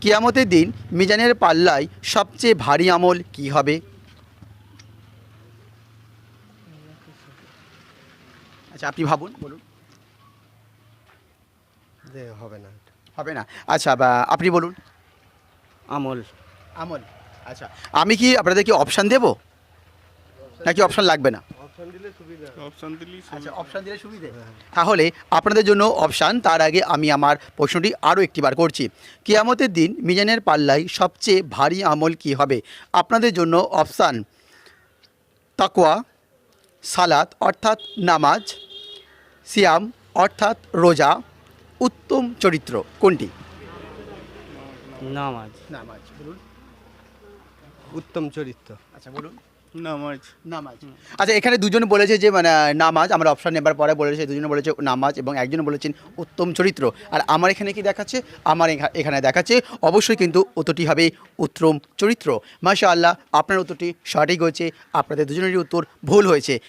কিয়ামতের দিন মিজানের পাল্লায় সবচেয়ে ভারী আমল কি হবে? আচ্ছা, আপনি ভাবুন, বলুন। যে হবে না। হবে না? আচ্ছা, বা আপনি বলুন। আমল। আমল। আচ্ছা, আমি কি আপনাদেরকে অপশান দেব নাকি অপশান লাগবে না? অপশন দিলে সুবিধা। অপশন দিলেই আচ্ছা, অপশান দিলে সুবিধে। তাহলে আপনাদের জন্য অপশান, তার আগে আমি আমার প্রশ্নটি আরও একটিবার করছি। কিয়ামতের দিন মিজানের পাল্লায় সবচেয়ে ভারী আমল কি হবে? আপনাদের জন্য অপশান: তাকওয়া, সালাত অর্থাৎ নামাজ, সিয়াম অর্থাৎ রোজা, উত্তম চরিত্র। কোনটি? নামাজ। নামাজ। বলুন। উত্তম চরিত্র। আচ্ছা, বলুন। নামাজ। নামাজ। আচ্ছা, এখানে দুজন বলেছে যে মানে নামাজ, আমরা অপশান নেবার পরে বলেছে দুজনে বলেছে নামাজ এবং একজন বলেছেন উত্তম চরিত্র। আর আমার এখানে কি দেখাচ্ছে? আমার এখানে দেখাচ্ছে অবশ্যই কিন্তু উত্তরটি হবে উত্তম চরিত্র। মাশাআল্লাহ, আপনার উত্তরটি সঠিক হয়েছে, আপনাদের দুজনেরই উত্তর ভুল হয়েছে।